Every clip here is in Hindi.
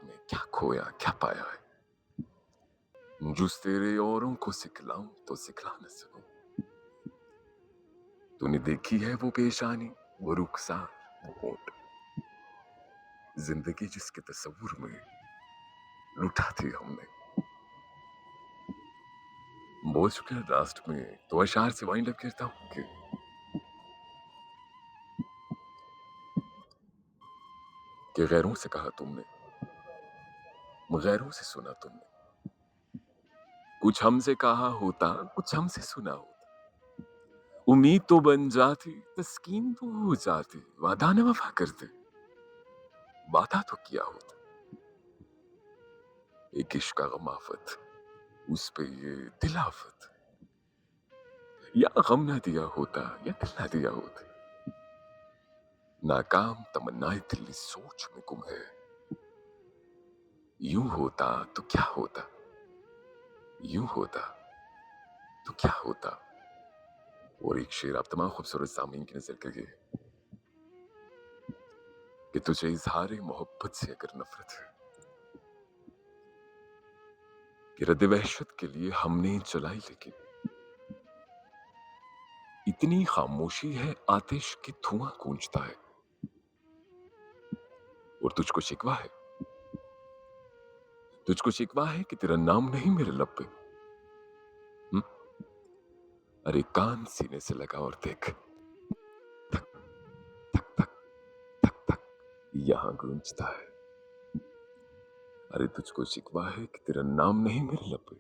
में क्या खोया क्या पाया है। जुस तेरे औरों को सिखलाऊं तो सिखला न सकूं। तूने देखी है वो पेशानी, वो रुखसार, वो होंठ, जिंदगी जिसके तस्वुर में लुटा थी हमने। बोल चुके हैं लास्ट में तो अशार से वाइंड अप करता हूं कि गैरों से कहा तुमने, गैरों से सुना तुमने, कुछ हमसे कहा होता, कुछ हमसे सुना होता। उम्मीद तो बन जाती, तस्कीन तो हो जाती, वादा न वफा करते, वादा तो किया होता। एक इश्क का गमाफत, उस पे ये दिलाफत, या गम न दिया होता या दिल न दिया होता। नाकाम तमन्नाएं दिल इस सोच में गुम है। यूं होता तो क्या होता, यूं होता तो क्या होता। और एक शेर आप तमाम खूबसूरत सामीन की नजर करिए कि तुझे इजहार मोहब्बत से अगर नफरत है, कि रद्द वहशत के लिए हमने चलाई, लेकिन इतनी खामोशी है आतिश की धुआं गूंजता है। और तुझको शिकवा है, तुझको शिकवा है कि तेरा नाम नहीं मेरे लब पे। हुँ? अरे कान सीने से लगा और देख, धक धक धक धक धक यहां गूंजता है। अरे तुझको शिकवा है कि तेरा नाम नहीं मेरे लब पे।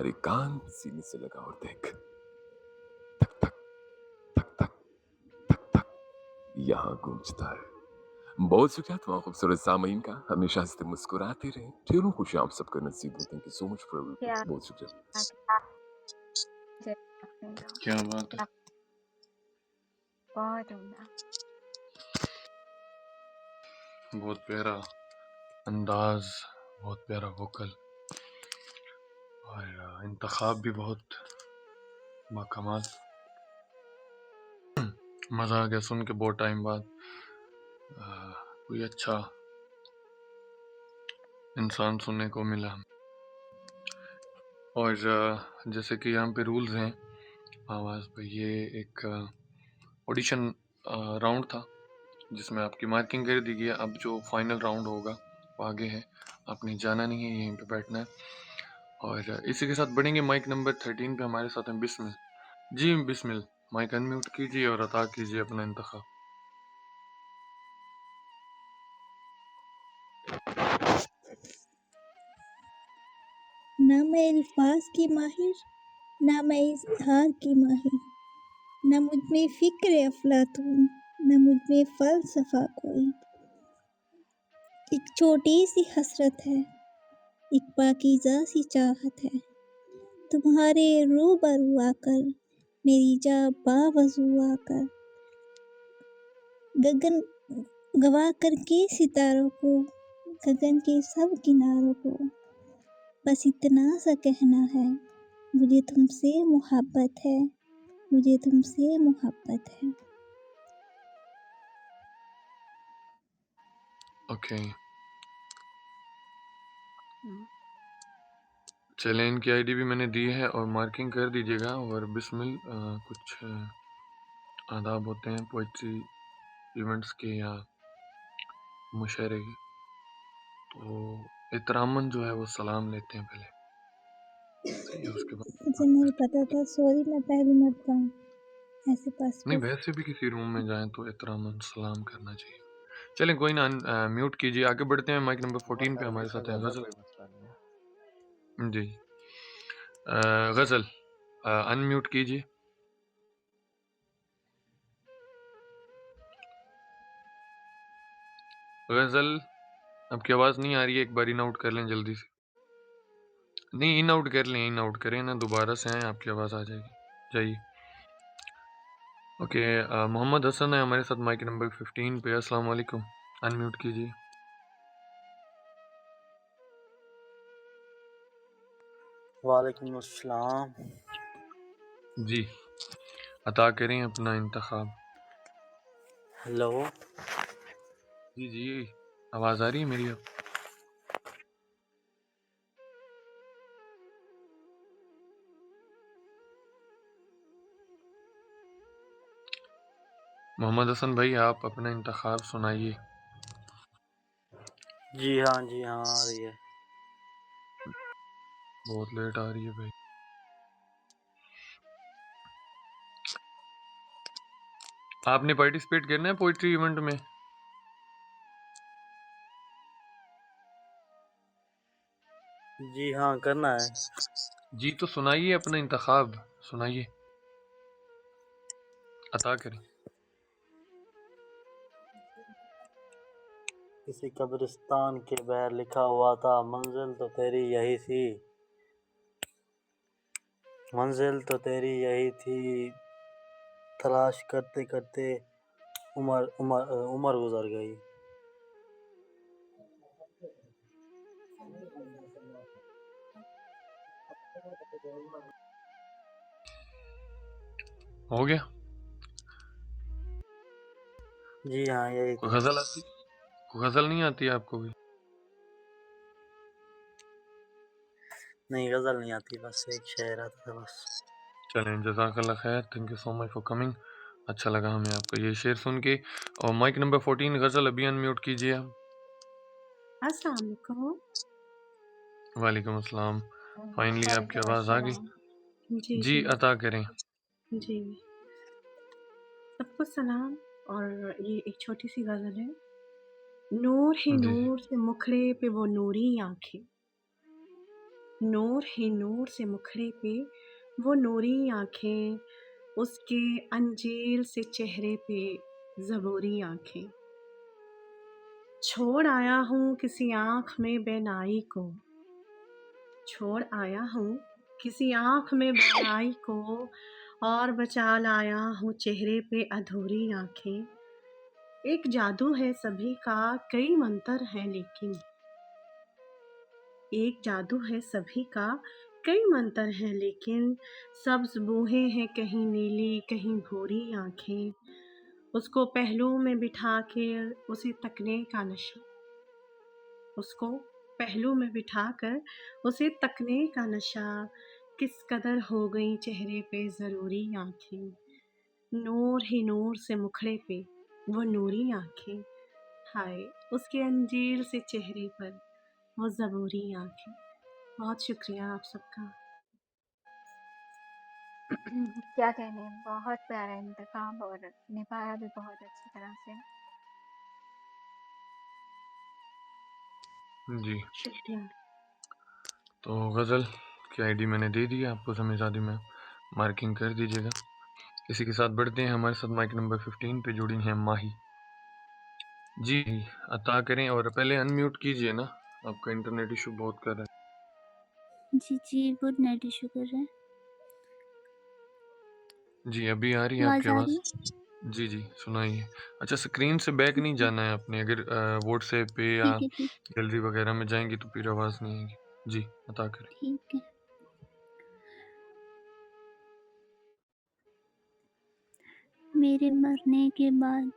अरे कान सीने से लगा और देख, धक धक धक धक धक धक यहां गूंजता है। बहुत शुक्रिया तमाम खूबसूरत सामीन का। हमेशा से मुस्कुराते रहे, ढेरों खुशी आप सबको नसीब हो। Thank you so much for क्या बहुत शुक्रिया। क्या बात है। बहुत उम्दा। बहुत प्यारा अंदाज, बहुत प्यारा वोकल और इंतखाब भी बहुत बाकमाल। मज़ा आ गया सुन के बहुत टाइम बाद। कोई अच्छा इंसान सुनने को मिला। और जैसे कि यहाँ पे रूल्स हैं आवाज़ पे, ये एक ऑडिशन राउंड था जिसमें आपकी मार्किंग कर दी गई है। अब जो फाइनल राउंड होगा वो आगे है, आपने जाना नहीं है, यहीं पे बैठना है। और इसी के साथ बढ़ेंगे माइक नंबर 13 पे। हमारे साथ हैं बिस्मिल जी। बिस्मिल, माइक अनम्यूट कीजिए और अता कीजिए अपना इंतखाब। ना मैं अल्फाज की माहिर, ना मैं इजहार की माहिर, न मुझ में फ़िक्र अफ़लातून, न मुझ में फ़लसफ़ा कोई। एक छोटी-सी हसरत है, एक पाकीज़ा सी चाहत है, तुम्हारे रूबरू आकर, मेरी जाँ बावज़ू आकर, गगन गवा कर के सितारों को, गगन के सब किनारों को, बस इतना सा कहना है, मुझे तुमसे मोहब्बत है, मुझे तुमसे मोहब्बत है। ओके, चलें, इनकी आईडी भी मैंने दी है और मार्किंग कर दीजिएगा। और बिस्मिल कुछ आदाब होते हैं पोइट्री इवेंट्स के या मुशायरे के, तो एहतरामन जो है वो सलाम लेते हैं पहले, सही है। उसके मुझे बाद नहीं पता था, सॉरी, मैं पहली मरतबा हूँ ऐसे पास नहीं, पे। वैसे भी किसी रूम में जाएं तो एहतरामन सलाम करना चाहिए। चलें, कोई ना, म्यूट कीजिए, आगे बढ़ते हैं। माइक नंबर 14 पे हमारे साथ है गजल जी। गजल अनम्यूट कीजिए। गजल, आपकी आवाज़ नहीं आ रही है, एक बार इन आउट कर लें जल्दी से। नहीं, इन आउट कर लें, इन आउट करें ना, दोबारा से आएँ, आपकी आवाज़ आ जाएगी। जाइए। ओके, मोहम्मद हसन है हमारे साथ माइक नंबर 15 पे। अस्सलाम वालेकुम, अनम्यूट कीजिए। वालेकुम अस्सलाम। जी, अता करें अपना इंतखाब। हेलो। जी जी, आवाज़ आ रही है मेरी अब? मोहम्मद हसन भाई, आप अपना इंतखाब सुनाइए। जी हाँ आ रही है। बहुत लेट आ रही है भाई। आपने पार्टिसिपेट करना है पोइट्री इवेंट में? जी हाँ, करना है। जी तो सुनाइए, अपना इंतखाब सुनाइए, अता करें। किसी कब्रिस्तान के बाहर लिखा हुआ था, मंजिल तो तेरी यही थी, मंजिल तो तेरी यही थी, तलाश करते करते उम्र उम्र उम्र गुजर गई। हो गया? जी हाँ, यही कोई था। गजल आती? कोई गजल नहीं आती आपको भी? नहीं, गजल नहीं आती, बस एक शेर आता था बस। चलें, जज़ाकल्लाह खैर, thank you so much for coming. अच्छा लगा हमें आपका ये शेर सुन के। और माइक नंबर 14 गज़ल अभी अनम्यूट कीजिए आप। अस्सलाम वालेकुम। वालेकुम अस्सलाम। फाइनली आपकी वालेकुम आवाज़ आ गई। अस्सलाम। जी जी जी अता करें। जी, सबको सलाम। और ये एक छोटी सी गज़ल है। नूर ही जी जी। नूर से मुखड़े पे वो नूरी आँखें, नूर ही नूर से मुखड़े पे वो नूरी आँखें, उसके अंजील से चेहरे पे ज़बूरी आँखें। छोड़ आया हूँ किसी आँख में बेनाई को, छोड़ आया हूँ किसी आँख में बेनाई को, और बचा लाया हूँ चेहरे पे अधूरी आँखें। एक जादू है सभी का, कई मंतर हैं लेकिन, एक जादू है सभी का, कई मंतर हैं लेकिन, सब्ज़ बूहें हैं कहीं नीली कहीं भूरी आँखें। उसको पहलू में बिठा के उसे तकने का नशा, उसको पहलू में बिठाकर उसे तकने का नशा, किस कदर हो गई चेहरे पे ज़रूरी आँखें। नूर ही नूर से मुखड़े पे वो नूरी आँखें, हाय उसके अंजीर से चेहरे पर वो ज़बूरी आँखें। बहुत शुक्रिया आप सबका। क्या कहने, बहुत प्यारा इंतखाब और निभाया भी बहुत अच्छी तरह से। जी शुक्रिया। तो गज़ल की आईडी मैंने दे दी है आपको, समझदारी में मार्किंग कर दीजिएगा। इसी के साथ बढ़ते हैं हमारे साथ माइक नंबर 15 पे जुड़ी हैं माही जी। अता करें और पहले अनम्यूट कीजिए ना, आपका इंटरनेट इशू बहुत कर रहा जी, गुड नाइट इशू कर रहा है। है। जी अभी आ रही है आपकी आवाज़ आ आवाज़। रही है? जी जी सुनाइए। अच्छा, स्क्रीन से बैक नहीं ठीक है, जाना है आपने, अगर व्हाट्सएप पे या ठीक है, ठीक गैलरी वगैरह में जाएंगे तो फिर आवाज़ नहीं आएगी। जी अता करें। ठीक है। मेरे मरने के बाद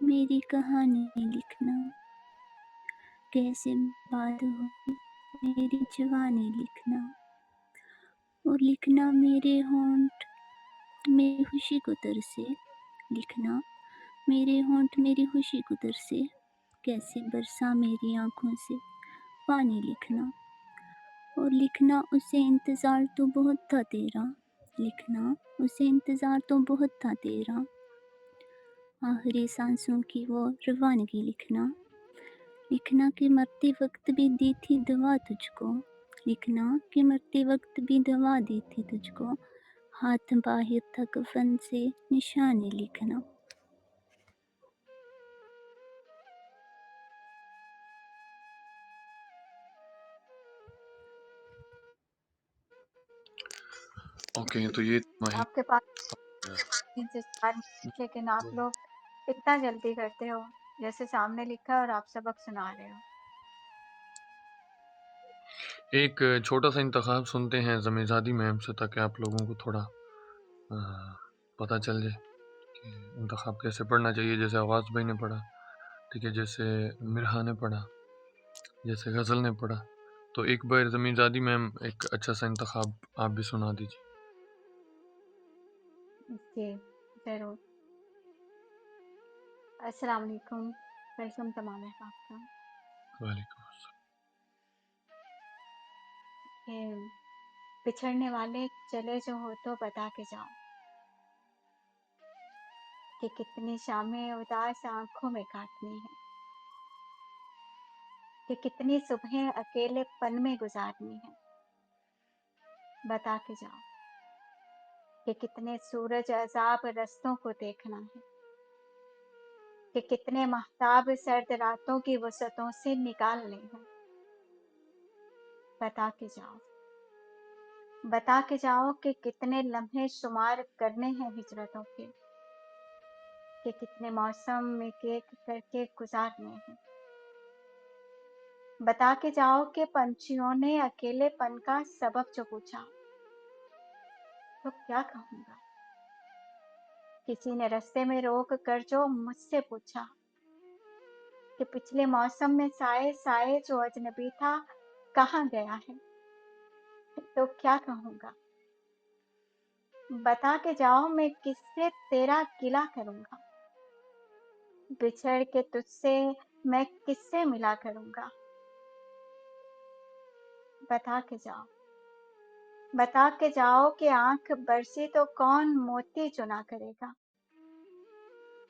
मेरी कहानी लिखना, कैसे बात हुई मेरी जवानी लिखना, और लिखना मेरे होंठ मेरी खुशी को तरसे, लिखना मेरे होंठ मेरी खुशी को तरसे, कैसे बरसा मेरी आँखों से पानी लिखना, और लिखना उसे इंतज़ार तो बहुत था तेरा, लिखना उसे इंतज़ार तो बहुत था तेरा, आखिरी सांसों की वो रवानगी लिखना, लिखना कि मरते वक्त भी दी थी दवा तुझको, लिखना कि मरते वक्त भी दवा दी थी तुझको, हाथ बाहिर था कफन से निशानी लिखना। ओके तो ये माही। आपके पास 3 से 4 मिनट, लेकिन आप लोग इतना जल्दी करते हो, जैसे सामने लिखा है और आप सबक सुना रहे हो। एक छोटा सा इंतखाब सुनते हैं जमीज़ादी मैम से, ताकि आप लोगों को थोड़ा पता चल जाए कि इंतखाब कैसे पढ़ना चाहिए, जैसे आवाज़ भाई ने पढ़ा। ठीक है, जैसे मिरहा ने पढ़ा, जैसे गज़ल ने पढ़ा, तो एक बार ज़मीज़ादी मैम एक अच्छा सा इंतखाब आप भी सुना दीजिए। जी, ज़रूर। अस्सलाम वालेकुम, वेलकम तमाम अहबाब का। वालेकुम अस्सलाम। ये बिछड़ने वाले चले जो हो तो बता के जाओ कि कितनी शामें उदास आँखों में काटनी है, कि कितनी सुबहें अकेलेपन में गुज़ारनी है, बता के जाओ कि कितने सूरज अज़ाब रस्तों को देखना है, कि कितने माहताब सर्द रातों की वसअतों से निकालने हैं, बता के जाओ। बता के जाओ कि कितने लम्हे शुमार करने हैं हिजरतों के, कि कितने मौसम एक-एक करके गुज़ारने हैं। बता के जाओ कि पंछियों ने अकेलेपन का सबब जो पूछा, तो क्या कहूँगा? किसी ने रास्ते में रोक कर जो मुझसे पूछा कि पिछले मौसम में साए-साए जो अजनबी था, कहाँ गया है? तो क्या कहूँगा? बता के जाओ मैं किससे तेरा गिला करूँगा? बिछड़ के तुझसे मैं किससे मिला करूँगा? बता के जाओ। बता के जाओ कि आँख बरसी तो कौन मोती चुना करेगा?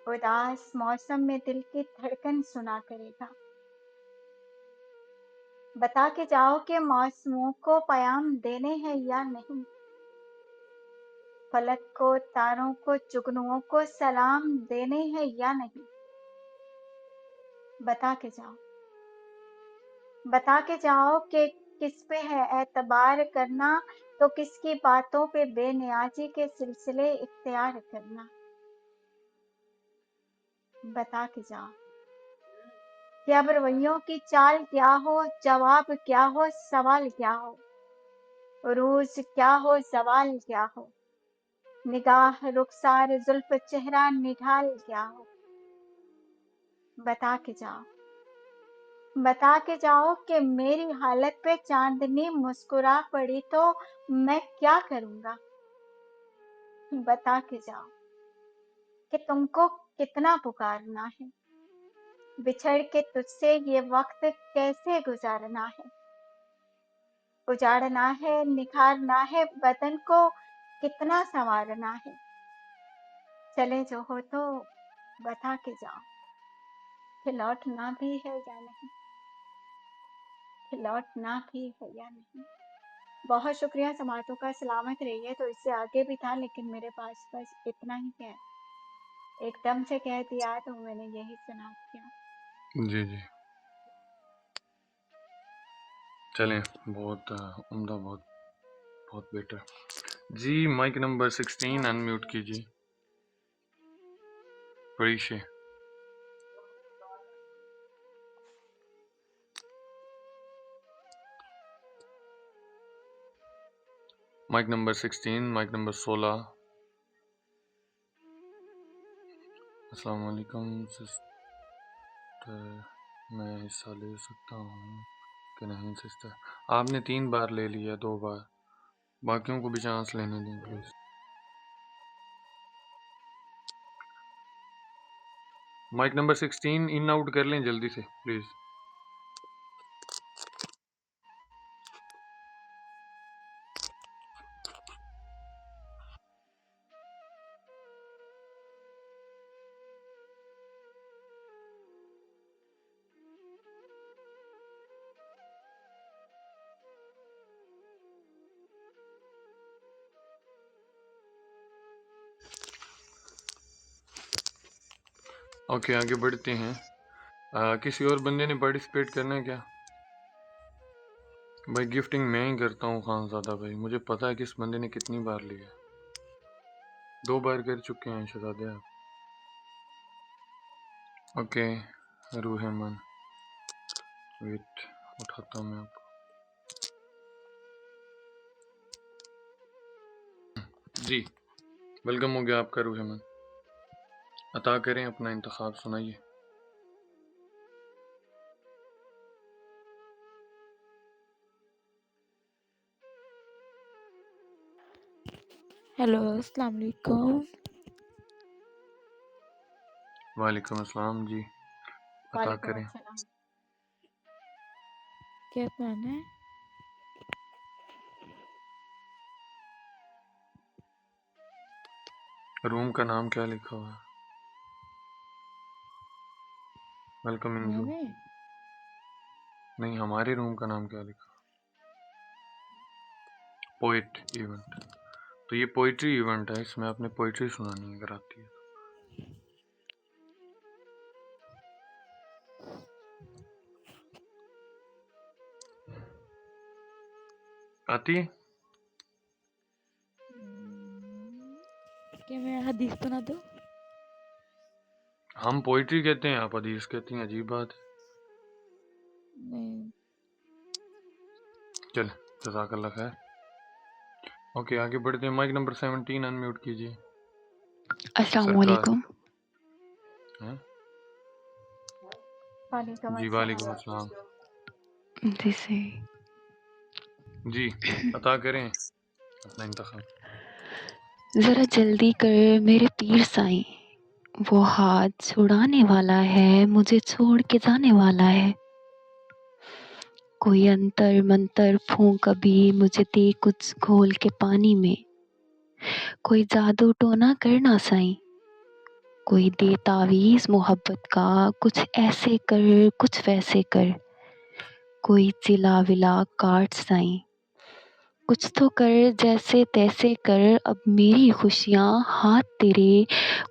उदास मौसम में दिल की धड़कन सुना करेगा? बता के जाओ कि मौसमों को पैगाम देने हैं या नहीं? फलक को, तारों को, जुगनुओं को सलाम देने हैं या नहीं? बता के जाओ। बता के जाओ कि किस पे है एतबार करना, तो किसकी बातों पे बेनियाज़ी के सिलसिले इख्तियार करना। बता के जाओ कि अब रवैयों की चाल क्या हो, जवाब क्या हो, सवाल क्या हो, उरूज क्या हो, ज़वाल क्या हो, निगाह, रुखसार, जुल्फ़, चेहरा, निढाल क्या हो? बता के जाओ। बता के जाओ कि मेरी हालत पे चाँदनी मुस्कुरा पड़ी तो मैं क्या करूँगा? बता के जाओ कि तुमको कितना पुकारना है, बिछड़ के तुझसे ये वक़्त कैसे गुज़ारना है? उजाड़ना है, निखारना है, बदन को कितना सँवारना है? चले जो हो तो बता के जाओ कि लौटना भी है या नहीं? कि लौटना भी है या नहीं? बहुत शुक्रिया समातों का, सलामत रहिए। तो इससे आगे भी था लेकिन मेरे पास बस इतना ही है। एकदम से कह दिया तो मैंने यही सुना दिया। जी, जी। चलें, बहुत उम्दा, बहुत बहुत बेटर। जी, माइक नंबर 16 अनम्यूट कीजिए। पढ़िए। Mic number 16, mic number 16। अस्सलाम वालेकुम सिस्टर, मैं हिस्सा ले सकता हूँ कि नहीं सिस्टर? आपने 3 बार ले लिया, 2 बार, बाकियों को भी चांस लेने दें प्लीज़। माइक नंबर 16 इन आउट कर लें जल्दी से प्लीज़। ओके, आगे बढ़ते हैं। किसी और बंदे ने पार्टिसिपेट करना है क्या? भाई गिफ्टिंग मैं ही करता हूँ खानज़ादा भाई, मुझे पता है कि इस बंदे ने कितनी बार लिया। 2 बार कर चुके हैं शहज़ादे आप। ओके, रूहेमन, वेट उठाता हूँ मैं आपको। जी, वेलकम हो गया आपका रूहेमन। अता करें, अपना इंतखाब सुनाइए। हेलो, अस्सलाम वालेकुम। वालेकुम अस्सलाम जी, अता वालेकुम करें। अस्सलाम। क्या प्लान है? रूम का नाम क्या लिखा हुआ है? वेलकम इंजू। मैंने नहीं, हमारे रूम का नाम क्या लिखा? Poet event. तो ये पोइट्री इवेंट है, इसमें आपने पोइट्री सुनानी है अगर आती है तो। आती है? क्या मैं हदीस सुना दूँ? हम पोइट्री कहते हैं, आप हदीस कहती हैं, अजीब बात है। नहीं। चल, जज़ाकल्लाह खैर। ओके, आगे बढ़ते हैं। माइक नंबर 17 अनम्यूट कीजिए। अस्सलाम सरकार वालेकुम। हैं? वालेकुम जी अस्सलाम। वालेकुम अस्सलाम। जी सही। जी, अता करें अपना इंतखाब। ज़रा जल्दी कर मेरे पीर साईं, वो हाथ छुड़ाने वाला है, मुझे छोड़ के जाने वाला है। कोई अंतर मंतर फूंक अभी मुझे दे कुछ घोल के पानी में। कोई जादू टोना करना साईं, कोई दे तावीज़ मोहब्बत का, कुछ ऐसे कर कुछ वैसे कर। कोई चिला विला काट साईं, कुछ तो कर जैसे तैसे कर, अब मेरी खुशियाँ हाथ तेरे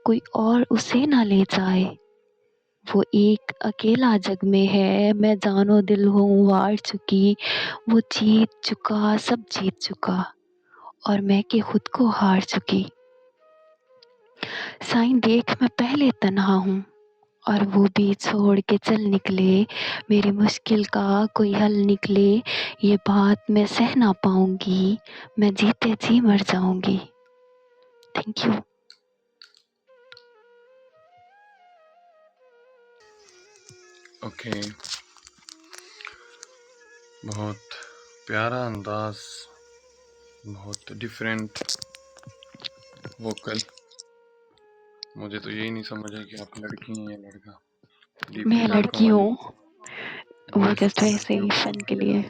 कोई और उसे ना ले जाए। वो एक अकेला जग में है, मैं जानो दिल हूँ वार चुकी। वो जीत चुका, सब जीत चुका, और मैं के खुद को हार चुकी। साईं देख मैं पहले तन्हा हूँ, और वो भी छोड़ के चल निकले। मेरी मुश्किल का कोई हल निकले, ये बात मैं सह ना पाऊंगी, मैं जीते जी मर जाऊंगी। Thank you. ओके, बहुत प्यारा अंदाज, बहुत डिफरेंट वोकल। मुझे तो यही नहीं समझ है कि आप लड़की हैं या लड़का। डीपी मैं डॉट कॉम लड़की वाली हूँ, वो वॉइस जस्ट वैसे लड़कियों ही की फन के होती लिए। है।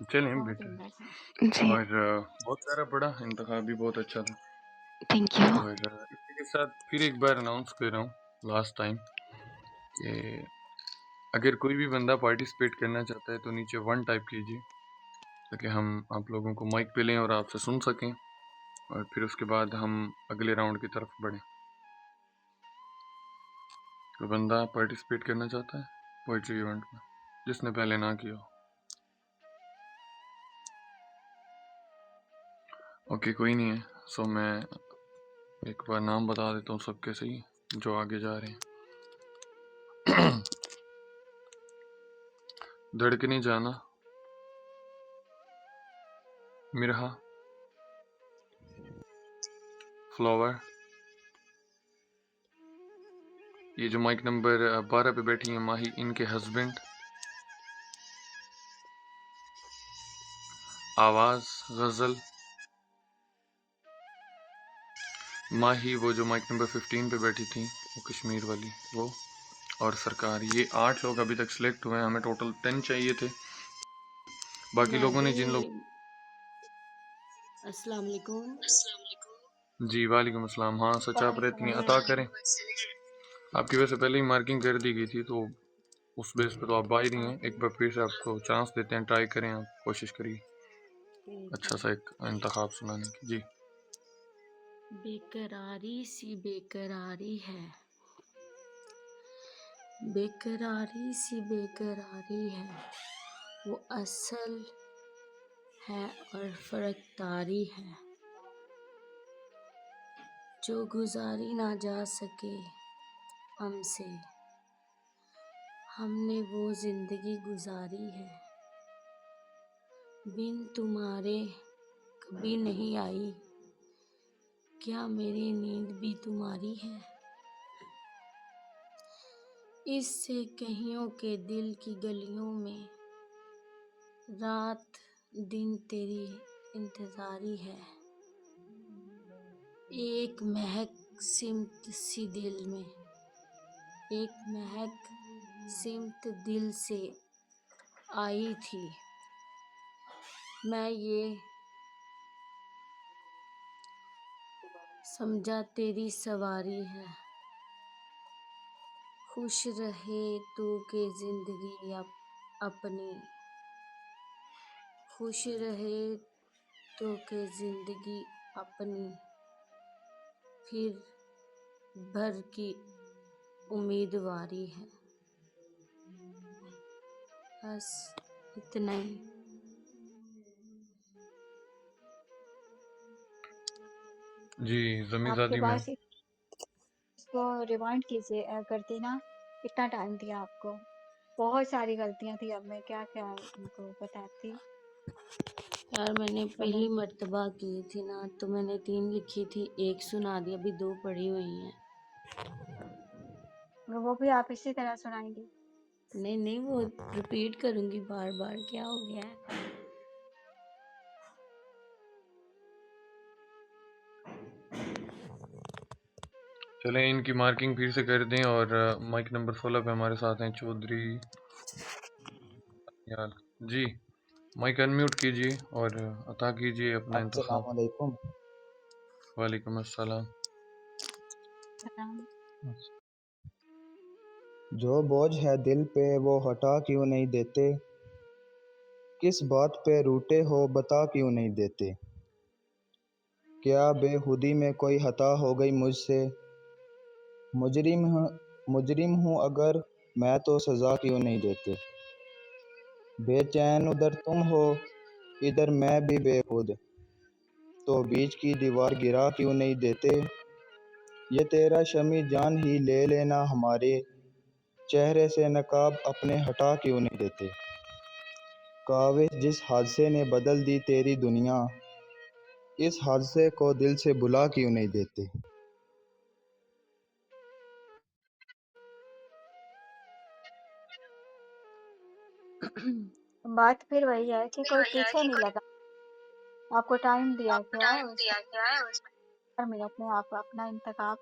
चलें बहुत बेटर। सुंदर है। जी और बहुत प्यारा पड़ा, इंतखाब भी बहुत अच्छा था। Thank you. और इसी के साथ फिर एक बार अनाउंस कर रहा हूँ लास्ट टाइम कि अगर कोई भी बंदा पार्टिसिपेट करना चाहता है तो नीचे 1 टाइप कीजिए, ताकि हम आप लोगों को माइक पे लें और आपसे सुन सकें, और फिर उसके बाद हम अगले राउंड की तरफ बढ़ें। कोई बंदा पार्टिसिपेट करना चाहता है पोइट्री इवेंट में, जिसने पहले ना किया हो? ओके, कोई नहीं है। सो मैं एक बार नाम बता देता हूँ सबके, सही जो आगे जा रहे हैं। धड़कने जाना, मिरहा, फ्लावर, ये जो माइक नंबर 12 पे बैठी हैं माही, इनके हस्बैंड, आवाज़, गज़ल, माही वो जो माइक नंबर 15 पे बैठी थी वो कश्मीर वाली वो, और सरकार। ये 8 लोग अभी तक सिलेक्ट हुए हैं, हमें टोटल 10 चाहिए थे। बाकी मैं लोगों ने जिन लोग अस्सलाम वालेकुम। जी वालेकुम अस्सलाम। हाँ सच आप रहती वालेकुम हैं, अता मैं अस्सलाम। करें। आपकी वजह से पहले ही मार्किंग कर दी गई थी, तो उस बेस पे तो आप बाहर ही हैं। एक बार फिर से आपको चांस देते हैं, ट्राई करें, आप कोशिश करिए ठीक अच्छा है। सा एक इंतखाब सुनाने की। जी बेकरारी सी बेकरारी है, बेकरारी सी बेकरारी है, वो असल है और फर्कतारी है, जो गुजारी ना जा सके हमसे, हमने वो जिंदगी गुजारी है। बिन तुम्हारे कभी नहीं आई, क्या मेरी नींद भी तुम्हारी है। इससे कहियों के दिल की गलियों में रात दिन तेरी इंतज़ारी है। एक महक सिमट सी दिल में, एक महक सिमट दिल से आई थी। मैं ये समझा तेरी सवारी है। खुश रहे तू के जिंदगी अपनी, खुश रहे तो के जिंदगी अपनी, फिर भर की उम्मीदवारी है। बस इतना ही। जी आपके जमीजादी मैम। पास इसको रिवाइंड कीजिए करती ना, कितना टाइम दिया आपको, बहुत सारी गलतियां थी, अब मैं क्या क्या उनको बताती। यार मैंने समय पहली मर्तबा की थी ना, तो मैंने 3 लिखी थी, 1 सुना दी, अभी 2 पढ़ी हुई हैं। वो भी आप इसी तरह सुनाएंगी? नहीं नहीं, वो रिपीट करूंगी बार बार, क्या हो गया है। चलें इनकी मार्किंग फिर से कर दें और माइक नंबर 16 पे हमारे साथ हैं चौधरी यार जी। माइक अनम्यूट कीजिए और अता कीजिए अपना इंतखाब। अस्सलामुअलैकुम। वालेकुम अस्सलाम। जो बोझ है दिल पे वो हटा क्यों नहीं देते, किस बात पे रूठे हो बता क्यों नहीं देते, क्या बेखुदी में कोई खता हो गई मुझसे, मुजरिम हूँ अगर मैं तो सज़ा क्यों नहीं देते, बेचैन उधर तुम हो इधर मैं भी बेखुद, तो बीच की दीवार गिरा क्यों नहीं देते, ये तेरा शमी जान ही ले लेना हमारे, चेहरे से नकाब अपने हटा क्यों नहीं देते, काविश जिस हादसे ने बदल दी तेरी दुनिया, इस हादसे को दिल से भुला क्यों नहीं देते। बात फिर वही है कि कोई पीछे नहीं लगा, आपको टाइम दिया गया है, उसमें 4 मिनट में आप अपना इंतखाब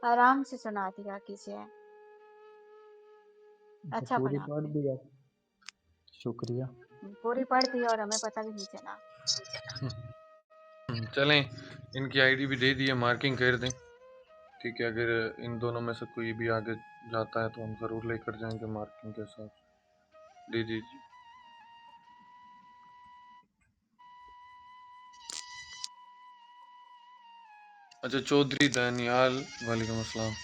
आराम से सुना दिया कीजिए। अच्छा पूरी पढ़ा पढ़ आपने, दिया, शुक्रिया। पूरी पढ़ दी और हमें पता भी नहीं चला। चलें इनकी आईडी भी दे दी है, मार्किंग कर दें। ठीक है, अगर इन दोनों में से कोई भी आगे जाता है तो हम ज़रूर लेकर जाएंगे मार्किंग के साथ। दे दीजिए। अच्छा चौधरी दानियाल, वालेकुम अस्सलाम।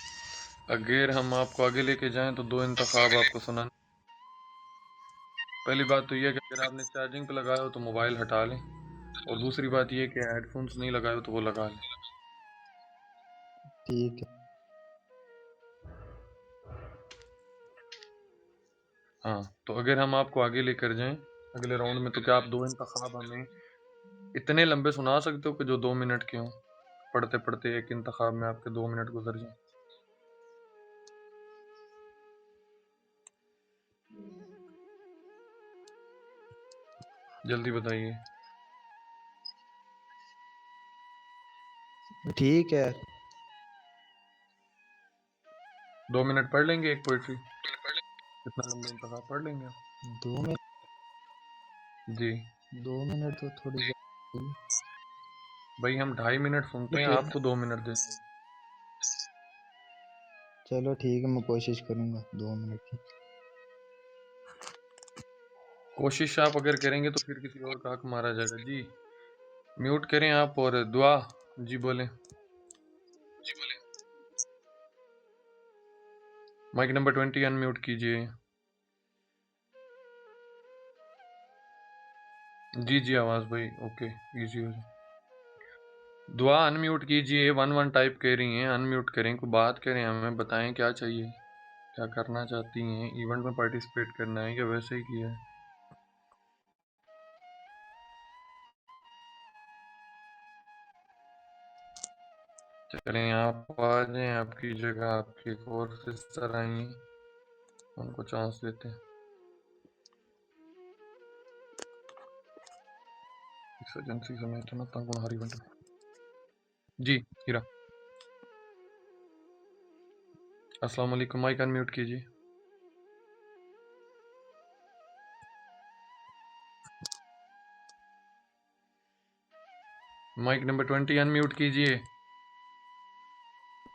अगर हम आपको आगे लेके जाएं तो 2 इंतखाब आपको सुनाने। पहली बात तो यह है कि अगर आपने चार्जिंग पे लगाया हो तो मोबाइल हटा लें, और दूसरी बात यह कि हेडफोन्स नहीं लगाए हो तो वो लगा लें। ठीक है। हाँ, तो अगर हम आपको आगे लेकर जाएं अगले राउंड में, तो क्या आप 2 इंतखाब हमें इतने लंबे सुना सकते हो कि जो 2 मिनट के हों? पढ़ते पढ़ते एक इंतखाब में आपके 2 मिनट गुजर जाएं। जल्दी बताइए। ठीक है। 2 मिनट पढ़ लेंगे एक पोइट्री? इतना लंबा इंतखाब पढ़ लेंगे आप? 2 मिनट? जी 2 मिनट तो थोड़ी भाई, हम 2.5 मिनट सुनते हैं, आपको 2 मिनट दे। चलो ठीक है, मैं कोशिश करूँगा 2 मिनट की। कोशिश आप अगर करेंगे तो फिर किसी और का हक मारा जाएगा। जी म्यूट करें आप और दुआ जी बोलें। माइक नंबर 20 अनम्यूट कीजिए। जी जी आवाज़ भाई ओके, इजी हो जाए। दुआ अनम्यूट कीजिए, 1 टाइप कर रही हैं, अनम्यूट करें, कोई बात करें, हमें बताएं क्या चाहिए, क्या करना चाहती हैं, इवेंट में पार्टिसिपेट करना है या वैसे ही किया है। चलें आप आ जाएं, आपकी जगह आपकी एक और सिस्टर आई हैं, उनको चांस देते हैं। एजेंसी समेत न तंग हारी बंट जी, हीरा। अस्सलाम वालेकुम, माइक अनम्यूट कीजिए। माइक नंबर 20 अनम्यूट कीजिए।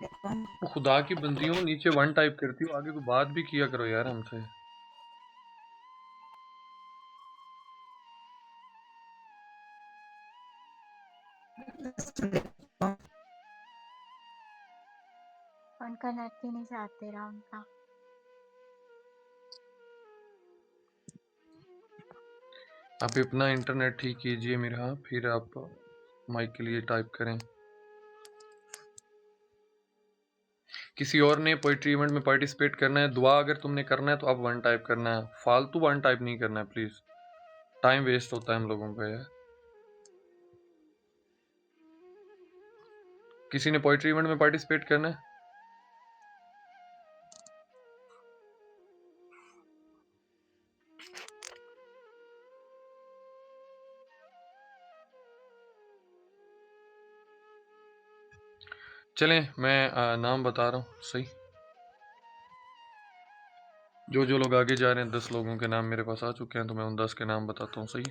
वो खुदा की बंदियों, नीचे 1 टाइप करती हो, आगे कोई बात भी किया करो यार हमसे। उनका नेट ही नहीं साथ दे रहा उनका। आप अपना इंटरनेट ठीक कीजिए मेरा, फिर आप माइक के लिए टाइप करें। किसी और ने पोइट्री इवेंट में पार्टिसिपेट करना है, दुआ अगर तुमने करना है तो अब 1 टाइप करना है, फालतू 1 टाइप नहीं करना है प्लीज, टाइम वेस्ट होता है हम लोगों का यार। किसी ने पोइट्री इवेंट में पार्टिसिपेट करना है? चलें, मैं नाम बता रहा हूँ सही। जो लोग आगे जा रहे हैं, 10 लोगों के नाम मेरे पास आ चुके हैं, तो मैं उन 10 के नाम बताता हूँ सही।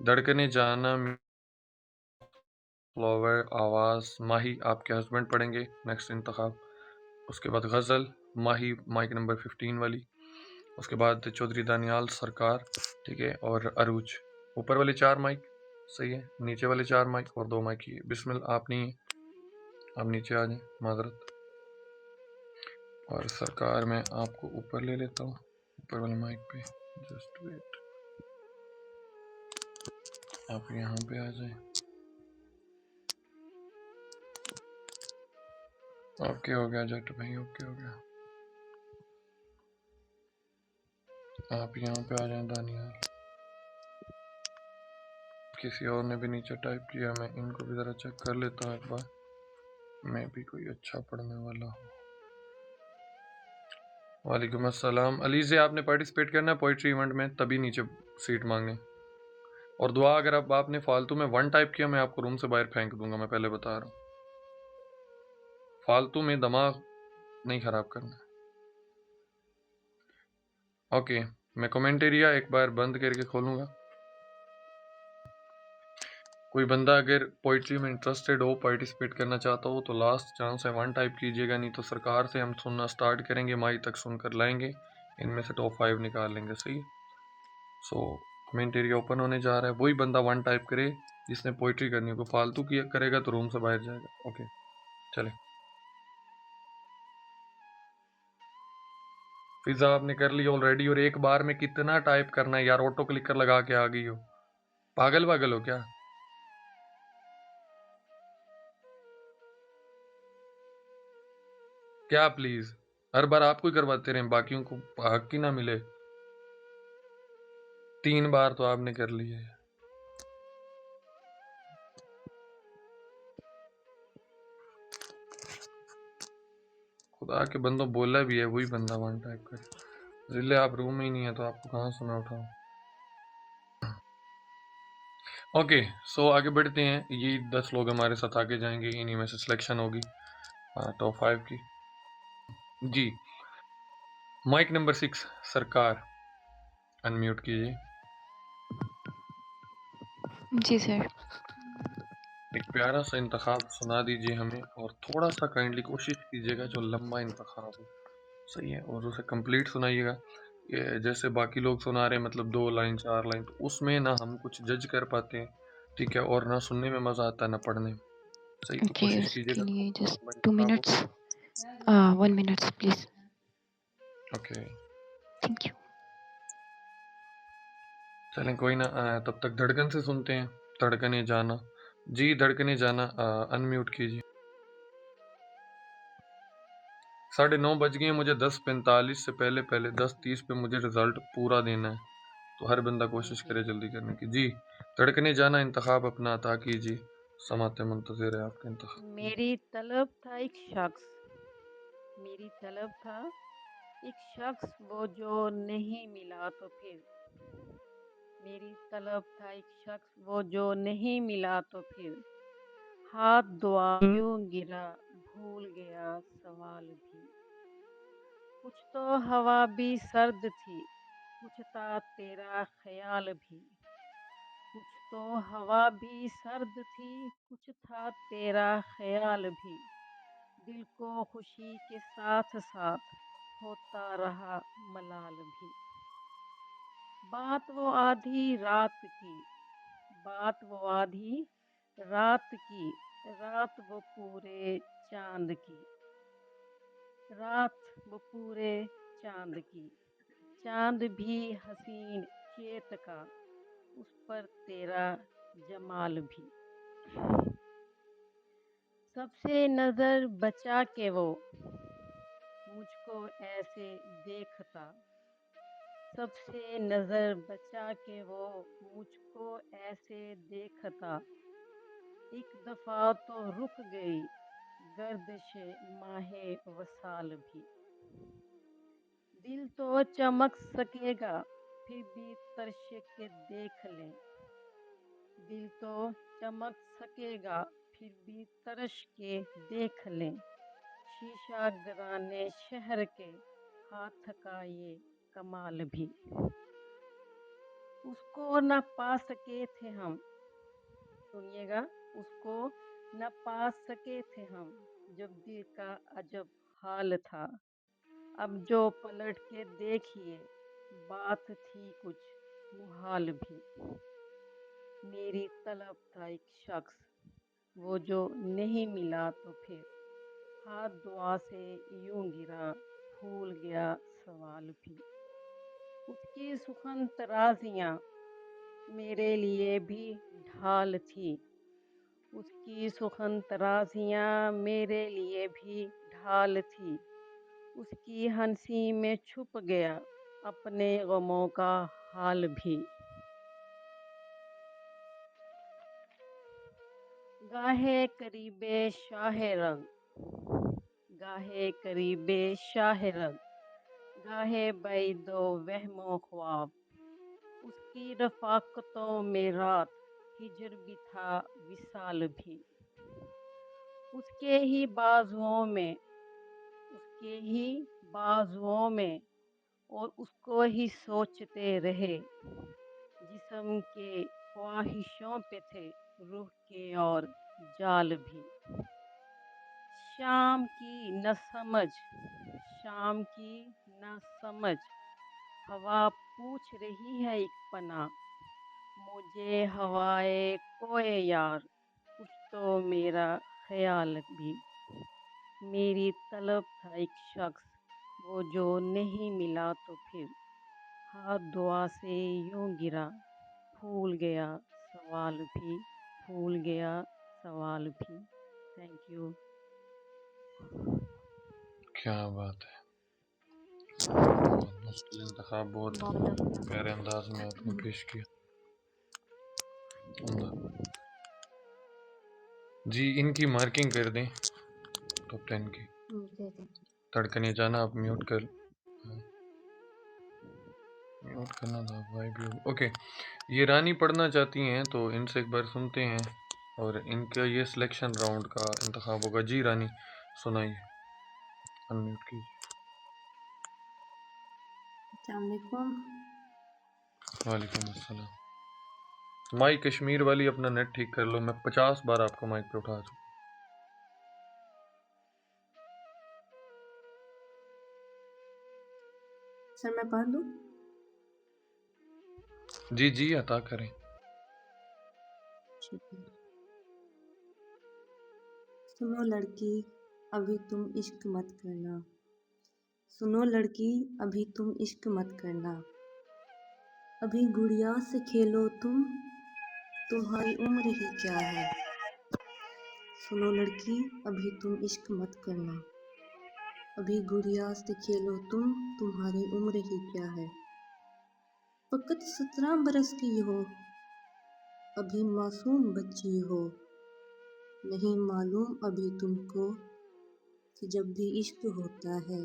धड़कने जाना, फ्लावर, आवाज़, माही आपके हस्बैंड पढ़ेंगे नेक्स्ट इंतखाब। उसके बाद गज़ल, माही माइक नंबर 15 वाली। उसके बाद चौधरी दानियाल सरकार, ठीक है, और अरूज। ऊपर वाले 4 माइक सही है, नीचे वाले 4 माइक और 2 माइक ही। बिस्मिल आप नहीं है, आप नीचे आ जाएं, माजरत। और सरकार मैं आपको ऊपर ले लेता हूँ, ऊपर वाले माइक पे। जस्ट वेट, आप यहाँ पे आ जाएं। ओके हो गया जट भाई, ओके हो गया। आप यहाँ पे आ जाएं दानियाल। किसी और ने भी नीचे टाइप किया, मैं इनको भी ज़रा चेक कर लेता हूँ एक बार, मैं भी कोई अच्छा पढ़ने वाला हूँ। वालेकुम अस्सलाम। अली से आपने पार्टिसिपेट करना है पोइट्री इवेंट में, तभी नीचे सीट मांगने। और दुआ अगर अब आपने फालतू में 1 टाइप किया, मैं आपको रूम से बाहर फेंक दूंगा, मैं पहले बता रहा हूँ। फालतू में दिमाग नहीं खराब करना। ओके, मैं कमेंट एरिया एक बार बंद करके खोलूंगा। कोई बंदा अगर पोइट्री में इंटरेस्टेड हो, पार्टिसिपेट करना चाहता हो, तो लास्ट चांस है, 1 टाइप कीजिएगा, नहीं तो सरकार से हम सुनना स्टार्ट करेंगे, माई तक सुनकर लाएंगे, इनमें से टॉप 5 निकाल लेंगे, सही। सो कमेंट एरिया ओपन होने जा रहा है, वही बंदा 1 टाइप करे जिसने पोइट्री करनी हो। फालतू किया करेगा तो रूम से बाहर जाएगा। ओके चले। फिजा आपने कर लिया ऑलरेडी, और एक बार में कितना टाइप करना है यार, ऑटो क्लिकर लगा के आ गई हो, पागल पागल हो क्या? क्या प्लीज, हर बार आपको ही करवाते रहे, बाकियों को हक ही ना मिले। 3 बार तो आपने कर लिए। खुदा के बंदों, बोला भी है वही बंदा 1 टाइप कर। जिले आप रूम में ही नहीं है तो आपको कहां से मैं उठाऊं। ओके सो आगे बढ़ते हैं, ये 10 लोग हमारे साथ आगे जाएंगे, इन्हीं में से सिलेक्शन होगी टॉप 5 की। जी, माइक नंबर 6 सरकार अनम्यूट कीजिए। जी सर। एक प्यारा सा इंतखाब सुना दीजिए हमें, और थोड़ा सा काइंडली कोशिश कीजिएगा जो लंबा इंतखाब हो, सही है, और उसे कंप्लीट सुनाइएगा। ये जैसे बाकी लोग सुना रहे हैं, मतलब 2 लाइन 4 लाइन, तो उसमें ना हम कुछ जज कर पाते हैं, ठीक है, और ना सुनने में मज़ा आता है ना पढ़ने में, सही। तो ओके, कोशिश उसके कीजिएगा लिए थोड़ा जस्ट लंबा 2 इंतखाब हो। Minutes, 1 minutes please. Okay thank you. चलें कोई ना, तब तक धड़कन से सुनते हैं, धड़कने जाना। जी धड़कने जाना, अनम्यूट कीजिए। 9:30 बज गए हैं, मुझे 10:45 से पहले पहले 10:30 पे मुझे रिजल्ट पूरा देना है, तो हर बंदा कोशिश करे जल्दी करने की। जी धड़कने जाना, इंतखाब अपना अता कीजिए, समाते मुंतज़िर है आपका इंतखाब। मेरी तलब था एक शख्स, मेरी तलब था एक शख्स, वो जो नहीं मिला तो फिर, मेरी तलब था एक शख्स, वो जो नहीं मिला तो फिर हाथ दुआ यूं गिरा, भूल गया सवाल भी। कुछ तो हवा भी सर्द थी, कुछ था तेरा ख्याल भी। कुछ तो हवा भी सर्द थी, कुछ था तेरा ख्याल भी। दिल को खुशी के साथ साथ होता रहा मलाल भी। बात वो आधी रात की, बात वो आधी रात की, रात वो पूरे चांद की, रात वो पूरे चांद की। चांद भी हसीन चेत का, उस पर तेरा जमाल भी। सबसे नजर बचा के वो मुझको ऐसे देखता, सबसे नजर बचा के वो मुझको ऐसे देखता। एक दफा तो रुक गई गर्दिशे माहे वसाल भी। दिल तो चमक सकेगा फिर भी तरश के देख लें। दिल तो चमक सकेगा फिर भी तरश के देख लें। शीशा गराने शहर के हाथ का ये कमाल भी। उसको न पा सके थे हम, सुनिएगा, उसको न पा सके थे हम जब दिल का अजब हाल था। अब जो पलट के देखिए बात थी कुछ मुहाल भी। मेरी तलब था एक शख्स, वो जो नहीं मिला तो फिर हाथ दुआ से यूं गिरा, भूल गया सवाल भी। उसकी सुखन तराजियां मेरे लिए भी ढाल थी, उसकी सुखन तराजियां मेरे लिए भी ढाल थी। उसकी हंसी में छुप गया अपने गमों का हाल भी। गाहे करीबे शाह रग, गाहे करीबे शाह रग, गाहे बैदो वहमो ख्वाब। उसकी रफाकतों में रात हिजर भी था, विसाल भी। उसके ही बाजुओं में, उसके ही बाजुओं में और उसको ही सोचते रहे। जिस्म के ख्वाहिशों पे थे रूह के और जाल भी। शाम की न समझ, शाम की न समझ, हवा पूछ रही है एक पना। मुझे हवाए कोए यार, कुछ तो मेरा ख्याल भी। मेरी तलब था एक शख्स, वो जो नहीं मिला तो फिर हाथ दुआ से यूं गिरा, भूल गया सवाल भी, भूल गया सवाल भी। Thank you. क्या बात है, बहुत मुश्किल इंतखाब, बहुत बहुत अच्छा। प्यारे अंदाज में आपने पेश किया। उम्दा। जी इनकी मार्किंग कर दें टॉप 10 की। दे दे। धड़कन ये जाना आप म्यूट कर, म्यूट करना था भाई भी। ओके, ये रानी पढ़ना चाहती हैं तो इनसे एक बार सुनते हैं और इनका ये सिलेक्शन राउंड का इंतखाब होगा। जी रानी सुनाइए, अनम्यूट कीजिए। अस्सलाम वालेकुम। वालेकुम अस्सलाम। माइक कश्मीर वाली अपना नेट ठीक कर लो, मैं 50 बार आपको माइक पे उठा चुका। सर मैं पढ़ दूँ? जी जी अता करें। शुक्रिया। सुनो लड़की, अभी तुम इश्क मत करना। सुनो लड़की, अभी तुम इश्क मत करना। अभी गुड़िया से खेलो तुम, तुम्हारी उम्र ही क्या है। सुनो लड़की, अभी तुम इश्क मत करना। अभी गुड़िया से खेलो तुम, तुम्हारी उम्र ही क्या है। फकत 17 बरस की हो, अभी मासूम बच्ची हो। नहीं मालूम अभी तुमको कि जब भी इश्क होता है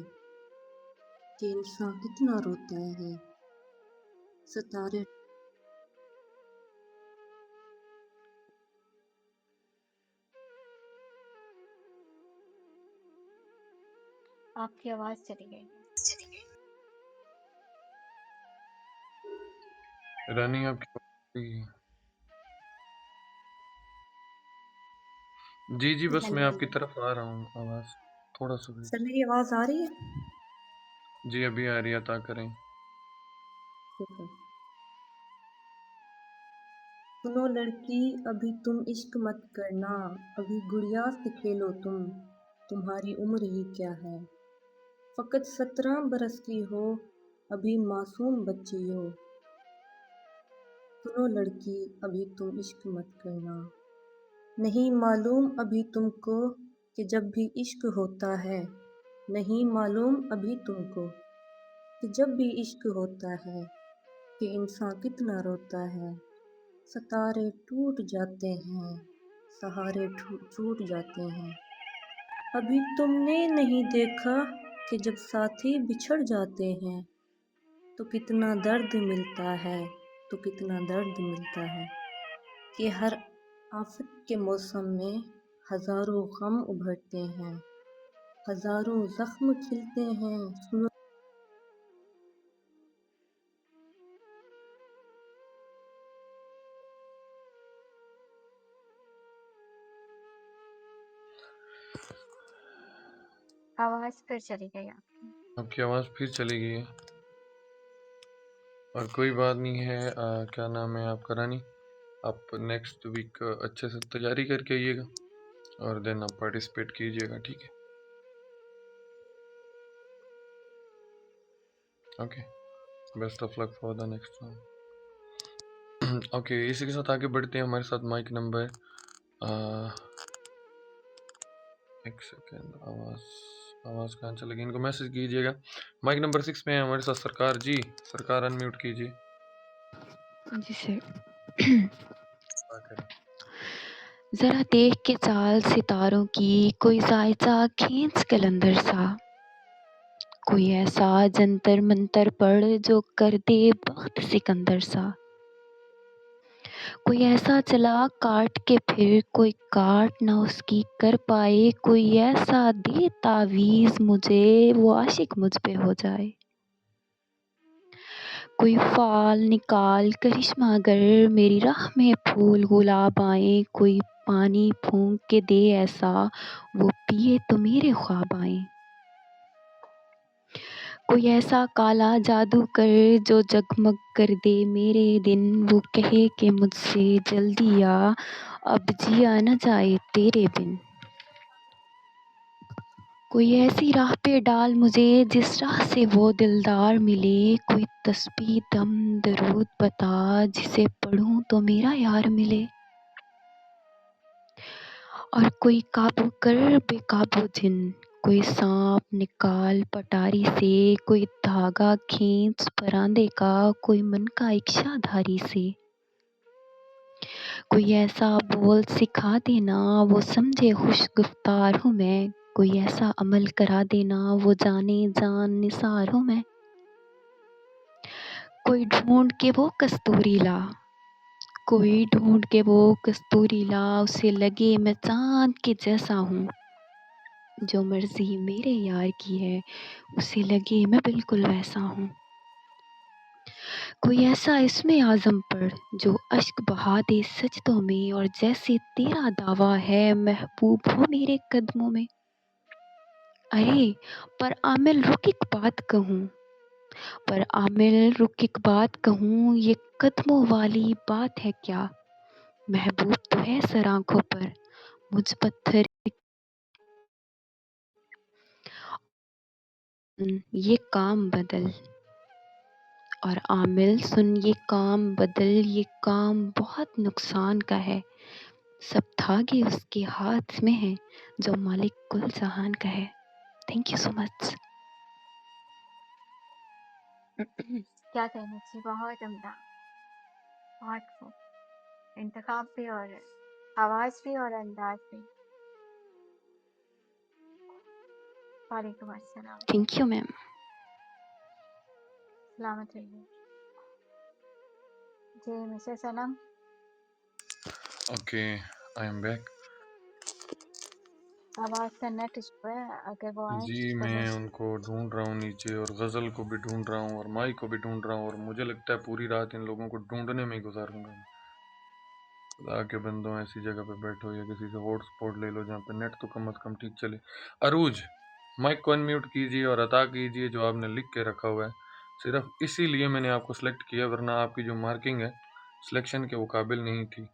कि इंसान कितना रोता है। सितारे आपकी आवाज़ चली गई है। रानी आपकी जी, जी, बस मैं आपकी तरफ आ रहा हूँ, आवाज़ थोड़ा-सा वेट। सर मेरी आवाज़ आ रही है? जी, अभी आ रही है, अता करें। ठीक है। सुनो लड़की अभी तुम इश्क मत करना, अभी गुड़िया से खेलो तुम, तुम्हारी उम्र ही क्या है। फ़कत 17 बरस की हो, अभी मासूम बच्ची हो। सुनो लड़की अभी तुम इश्क मत करना, नहीं मालूम अभी तुमको कि जब भी इश्क होता है, नहीं मालूम अभी तुमको कि जब भी इश्क होता है कि इंसान कितना रोता है। सितारे टूट जाते हैं, सहारे छूट जाते हैं। अभी तुमने नहीं देखा कि जब साथी बिछड़ जाते हैं तो कितना दर्द मिलता है, तो कितना दर्द मिलता है। कि हर आफत के मौसम में हज़ारों गम उभरते हैं, हज़ारों ज़ख्म खिलते हैं। सुनो आवाज़ फिर चली गई आपकी। आपकी आवाज़ फिर चली गई है और कोई बात नहीं है। क्या नाम है आपका रानी? आप नेक्स्ट वीक अच्छे से तैयारी करके आइएगा और देन आप पार्टिसिपेट कीजिएगा, ठीक है? Okay, best of luck for the next round. Okay, इसी के साथ आगे बढ़ते हैं। हमारे साथ माइक नंबर एक सेकेंड, आवाज़ कहाँ चलेगी? इनको मैसेज कीजिएगा। माइक नंबर 6 में है हमारे साथ सरकार जी। सरकार अनम्यूट कीजिए। जी सर। करें। जरा देख के चाल सितारों की, कोई जायचा खींच कलंदर सा, कोई ऐसा जंतर मंतर पढ़ जो कर दे बख्त सिकंदर सा, कोई ऐसा चला काट के फिर कोई काट ना उसकी कर पाए, कोई ऐसा दे तावीज़ मुझे वो आशिक मुझ पे हो जाए, कोई फाल निकाल करिश्मा अगर मेरी राह में फूल गुलाब आए, कोई पानी फूंक के दे ऐसा वो पिए तो मेरे ख्वाब आए, कोई ऐसा काला जादू कर जो जगमग कर दे मेरे दिन, वो कहे कि मुझसे जल्दी आ अब जिया न जाए तेरे बिन, कोई ऐसी राह पे डाल मुझे जिस राह से वो दिलदार मिले, कोई तस्बीह दम दरूद बता जिसे पढ़ूं तो मेरा यार मिले, और कोई काबू कर बेकाबू जिन, कोई सांप निकाल पटारी से, कोई धागा खींच परांदे का, कोई मन का इच्छाधारी से, कोई ऐसा बोल सिखा देना वो समझे खुश गुफ्तार हूँ मैं, कोई ऐसा अमल करा देना वो जाने जान निसार हूँ मैं, कोई ढूंढ के वो कस्तूरी ला, कोई ढूंढ के वो कस्तूरी ला, उसे लगे मैं चांद के जैसा हूँ, जो मर्जी मेरे यार की है उसे लगे मैं बिल्कुल वैसा हूँ, कोई ऐसा इसमें आज़म पढ़ जो अश्क बहा दे सजदों में, और जैसे तेरा दावा है महबूब हो मेरे कदमों में। अरे पर आमिल रुक एक बात कहूँ, पर आमिल रुक एक बात कहूँ, ये कदमों वाली बात है क्या, महबूब तो है सर आँखों पर मुझ पत्थर ये काम बदल, और आमिल सुन ये काम बदल, ये काम बहुत नुकसान का है, सब धागे उसके हाथ में हैं जो मालिक कुल जहान का है। Thank you so much. क्या कहना चाहिए, बहुत उम्दा, बहुत खूब। इंतखाब भी और आवाज़ भी और अंदाज़ भी। वालेकुम अस्सलाम। Thank you ma'am. सलामत रहिए। जी mister Sanam. Okay, I am back. आवाज़ से नेट इशू है, अगर वो आए जी, तो मैं बस। उनको ढूँढ रहा हूँ नीचे, और गज़ल को भी ढूँढ रहा हूँ और माई को भी ढूँढ रहा हूँ, और मुझे लगता है पूरी रात इन लोगों को ढूँढने में ही गुज़ारूँगा मैं। खुदा के बंदों, ऐसी जगह पे बैठो या किसी से हॉटस्पॉट ले लो जहाँ पे नेट तो कम से कम ठीक चले। अरूज, माइक को अनम्यूट कीजिए और अता कीजिए जो आपने लिख के रखा हुआ है। सिर्फ इसीलिए मैंने आपको सेलेक्ट किया, वरना आपकी जो मार्किंग है सिलेक्शन के वो काबिल नहीं थी।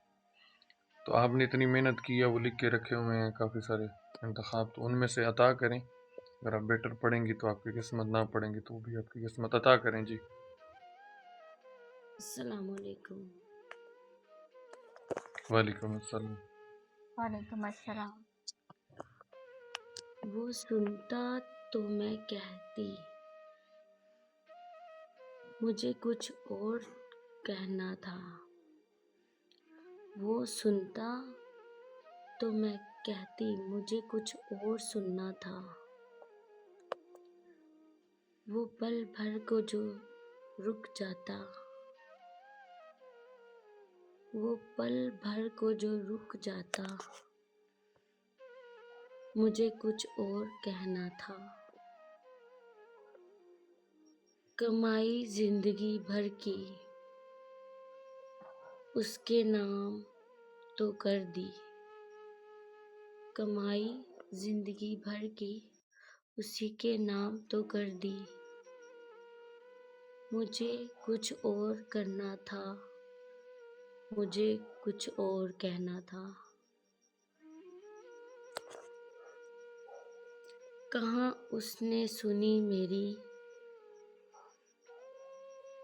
तो आपने इतनी मेहनत की है, वो लिख के रखे हुए हैं काफ़ी सारे इंतखाब, तो उनमें से अता करें। अगर आप बेटर पढ़ेंगी तो आपकी किस्मत, ना पढ़ेंगी तो भी आपकी किस्मत। अता करें जी। अस्सलाम वालेकुम। वालेकुम अस्सलाम। वालेकुम अस्सलाम। वो सुनता तो मैं कहती, मुझे कुछ और कहना था। वो सुनता तो मैं कहती, मुझे कुछ और सुनना था। वो पल भर को जो रुक जाता, वो पल भर को जो रुक जाता, मुझे कुछ और कहना था। कमाई जिंदगी भर की, उसके नाम तो कर दी। कमाई जिंदगी भर की, उसी के नाम तो कर दी। मुझे कुछ और करना था, मुझे कुछ और कहना था। कहाँ उसने सुनी मेरी,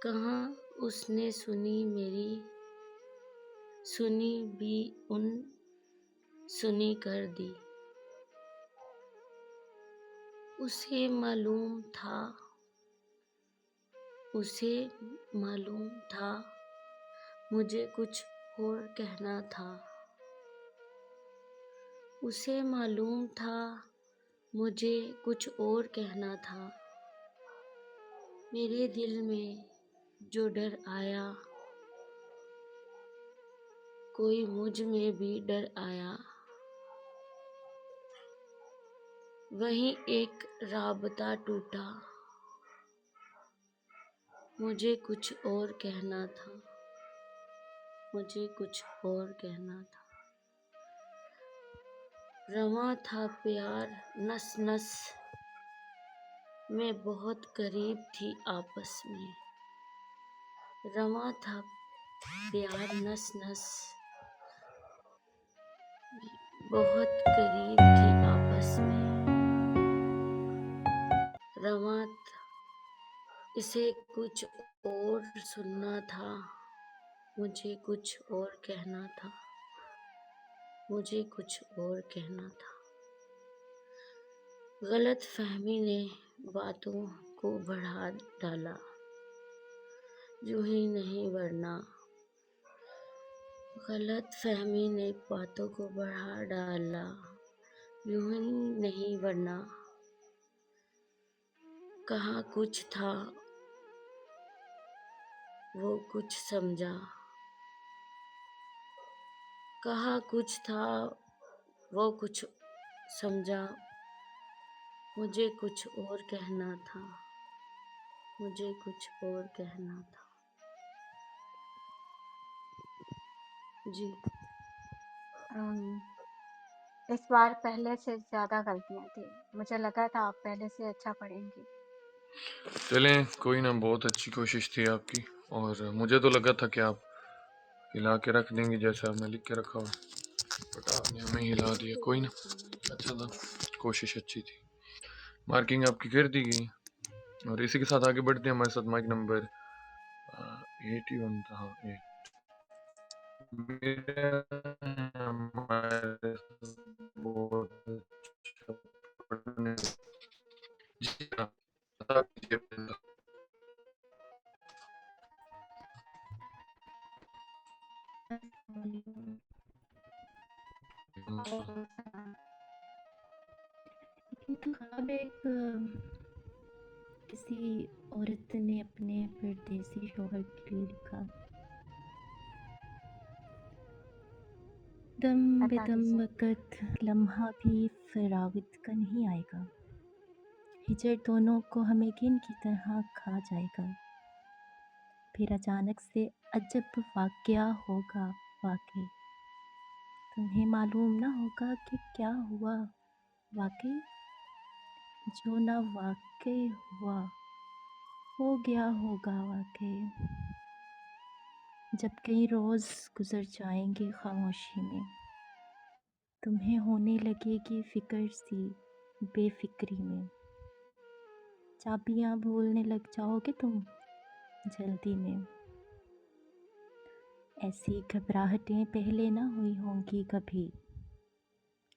कहाँ उसने सुनी मेरी, सुनी भी उन सुनी कर दी। उसे मालूम था, उसे मालूम था, मुझे कुछ और कहना था। उसे मालूम था, मुझे कुछ और कहना था। मेरे दिल में जो डर आया, कोई मुझ में भी डर आया। वहीं एक राबता टूटा, मुझे कुछ और कहना था, मुझे कुछ और कहना था। रवां था प्यार नस नस में, बहुत करीब थी आपस में। रवां था प्यार नस नस में, बहुत करीब थी आपस में। रवां इसे कुछ और सुनना था, मुझे कुछ और कहना था, मुझे कुछ और कहना था। गलत फहमी ने बातों को बढ़ा डाला, यूं ही नहीं वरना। गलत फहमी ने बातों को बढ़ा डाला, यूं ही नहीं वरना। कहा कुछ था, वो कुछ समझा। कहा कुछ था, वो कुछ समझा। मुझे कुछ और कहना था, मुझे कुछ और कहना था। जी। इस बार पहले से ज़्यादा गलतियाँ थी। मुझे लगा था आप पहले से अच्छा पढ़ेंगी। चलें, कोई ना, बहुत अच्छी कोशिश थी आपकी, और मुझे तो लगा था कि आप हिला के रख देंगी जैसे आपने लिख के रखा हुआ, बट आपने हमें हिला दिया। कोई ना, अच्छा था, कोशिश अच्छी थी। मार्किंग आपकी कर दी गई, और इसी के साथ आगे बढ़ते हैं। हमारे साथ माइक नंबर 81 था। हाँ, 8 हमारे बहुत अच्छा पढ़ने। जी हाँ, बता दीजिए। ये तो ख्वाब एक किसी औरत ने अपने परदेसी शौहर के लिए लिखा। दम बता बेदम दीजिए। वक़्त लम्हा भी फ़राग़त का नहीं आएगा। हिजर दोनों को हमें गिन की तरह खा जाएगा। फिर अचानक से अजब वाक़या होगा वाक़ई। तुम्हें मालूम ना होगा कि क्या हुआ वाक़ई। जो ना वाक़ई हुआ, हो गया होगा वाक़ई। जब कई रोज़ गुज़र जाएंगे ख़ामोशी में, तुम्हें होने लगेगी फ़िक्र सी बेफ़िक्री में। चाबियाँ भूलने लग जाओगे तुम जल्दी में। ऐसी घबराहटें पहले ना हुई होंगी कभी।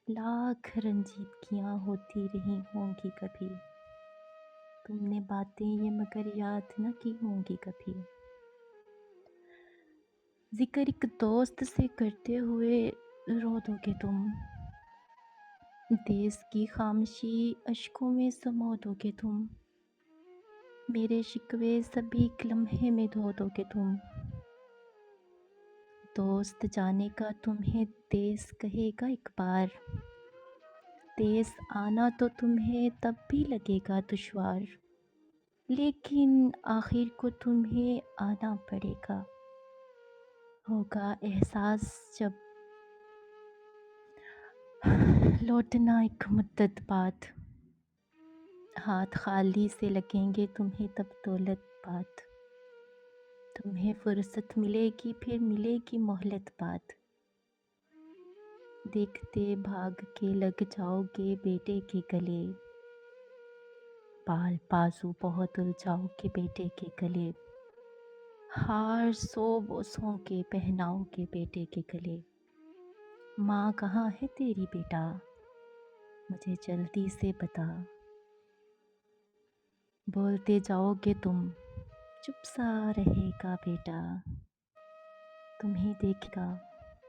लाख रंजीदगियाँ होती रही होंगी कभी। तुमने बातें ये मगर याद न की होंगी कभी। ज़िक्र एक दोस्त से करते हुए रो दोगे तुम। देश की खामोशी अश्कों में समो दोगे तुम। मेरे शिकवे सभी एक लम्हे में धो दोगे तुम। दोस्त जाने का तुम्हें देश कहेगा एक बार। देश आना तो तुम्हें तब भी लगेगा दुश्वार। लेकिन आखिर को तुम्हें आना पड़ेगा। होगा एहसास जब लौटना एक मुद्दत बाद। हाथ खाली से लगेंगे तुम्हें तब दौलत बाद। तुम्हें फुर्सत मिलेगी फिर मिलेगी मोहलत बाद। देखते भाग के लग जाओगे बेटे के गले। बाल बाजू बहुत उलझाओगे बेटे के गले। हार सो बोसों के पहनाओगे बेटे के गले। माँ कहाँ है तेरी बेटा, मुझे जल्दी से बता। बोलते जाओगे तुम, चुप सा रहेगा बेटा। तुम्हें देखेगा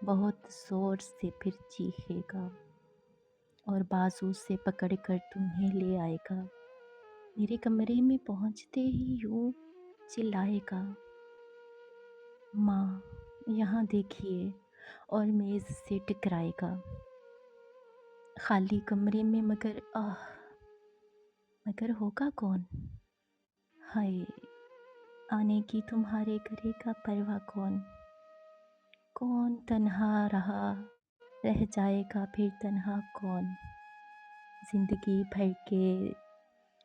बहुत ज़ोर से फिर चीखेगा और बाजू से पकड़कर तुम्हें ले आएगा। मेरे कमरे में पहुँचते ही यूँ चिल्लाएगा, माँ यहाँ देखिए, और मेज़ से टकराएगा। खाली कमरे में मगर होगा कौन? हाय, आने की तुम्हारे करेगा परवाह कौन? कौन तन्हा रह जाएगा फिर तन्हा कौन? ज़िंदगी भर के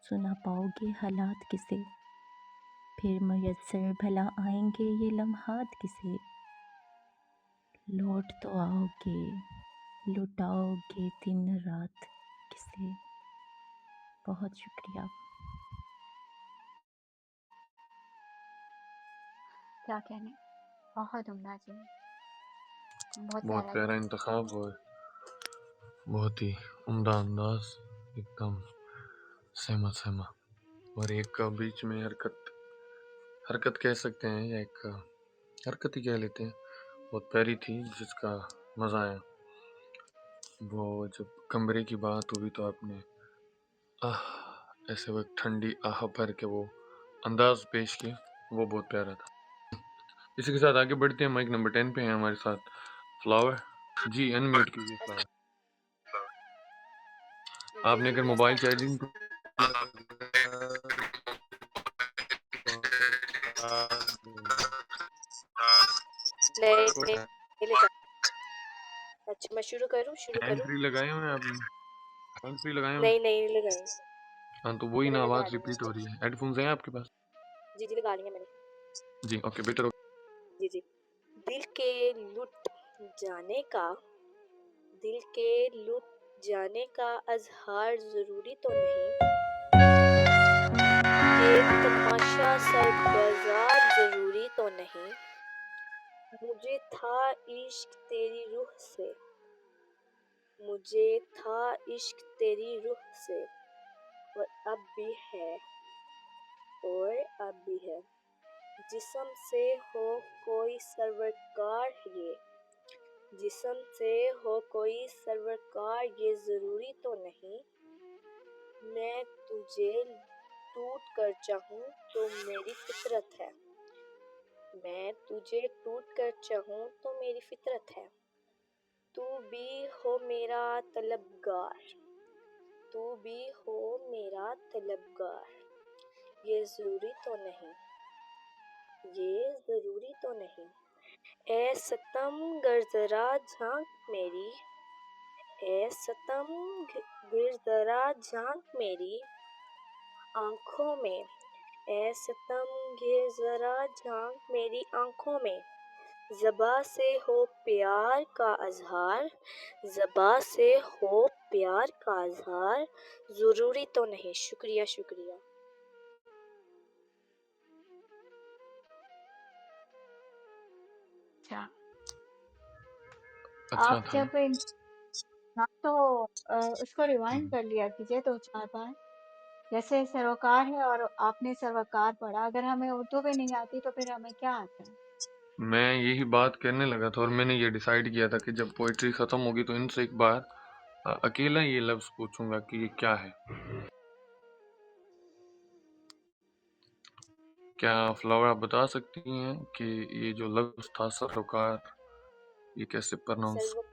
सुना पाओगे हालात किसे? फिर मयस्सर भला आएंगे ये लम्हात किसे? लौट तो आओगे, लुटाओगे दिन रात किसे? बहुत शुक्रिया। क्या कहने, बहुत उम्दा जी, बहुत बहुत प्यारा प्यारा लिखा। इंतखाब और बहुत ही उम्दा अंदाज, एकदम सहमा और एक बीच में हरकत कह सकते हैं या एक हरकत ही कह लेते हैं, बहुत प्यारी थी जिसका मज़ा आया। वो जब कमरे की बात हुई तो आपने ऐसे वो एक ठंडी आह भर के वो अंदाज पेश किया, वो बहुत प्यारा था। इसी के साथ आगे बढ़ते हैं। माइक नंबर 10 पे हैं हमारे साथ फ्लावर जी। अनम्यूट कीजिए फ्लावर। जी आपने जी अगर मैं मोबाइल स्टार्ट चार्जिंग नहीं नहीं नहीं लगा। अच्छा मैं शुरू हैंड करूँ। फ्री लगाए हुए हैं आपने? हैंड फ्री लगाए हुए हैं? नहीं नहीं नहीं लगाए। हाँ, तो वही मैंने ना लगा आवाज़ ली रिपीट हो रही है। हेडफोन्स हैं आपके पास? जी जी लगा लिया मैंने। जी ओके, बेटर। जी जी। दिल के लुट जाने का दिल के लुट जाने का अजहार जरूरी तो नहीं। ये तमाशा सरबाजार जरूरी तो नहीं। मुझे था इश्क तेरी रूह से। मुझे था इश्क तेरी रूह से। और अब भी है। और अब भी है। जिस्म से हो कोई सरवकार ये। जिस्म से हो कोई सरवकार ये जरूरी तो नहीं। मैं तुझे टूट कर चाहूँ तो मेरी फितरत है। मैं तुझे टूट कर चाहूँ तो मेरी फितरत है। तू भी हो मेरा तलबगार, तू भी हो मेरा तलबगार, ये ज़रूरी तो नहीं, ये ज़रूरी तो नहीं। ए सतम गर ज़रा झांक मेरी, ए सतम गिर ज़रा झांक मेरी आँखों में, ए सतम गिर ज़रा झांक मेरी आँखों में। ज़बा से हो प्यार का अज़हार, ज़बा से हो प्यार का अज़हार, ज़रूरी तो नहीं। शुक्रिया शुक्रिया। अच्छा, अच्छा आप था। जब हाँ, तो उसको रिवाइंड कर लिया कीजिए 2-4 बार। जैसे सरोकार है और आपने सरोकार पढ़ा, अगर हमें उर्दू भी नहीं आती तो फिर हमें क्या आता है? मैं यही बात करने लगा था और मैंने ये डिसाइड किया था कि जब पोइट्री ख़त्म होगी तो इनसे एक बार अकेला ये लफ्ज़ पूछूंगा कि ये क्या है। क्या फ्लावर आप बता सकती हैं कि ये जो लफ्ज़ था सरोकार, ये कैसे प्रोनाउंस सर्व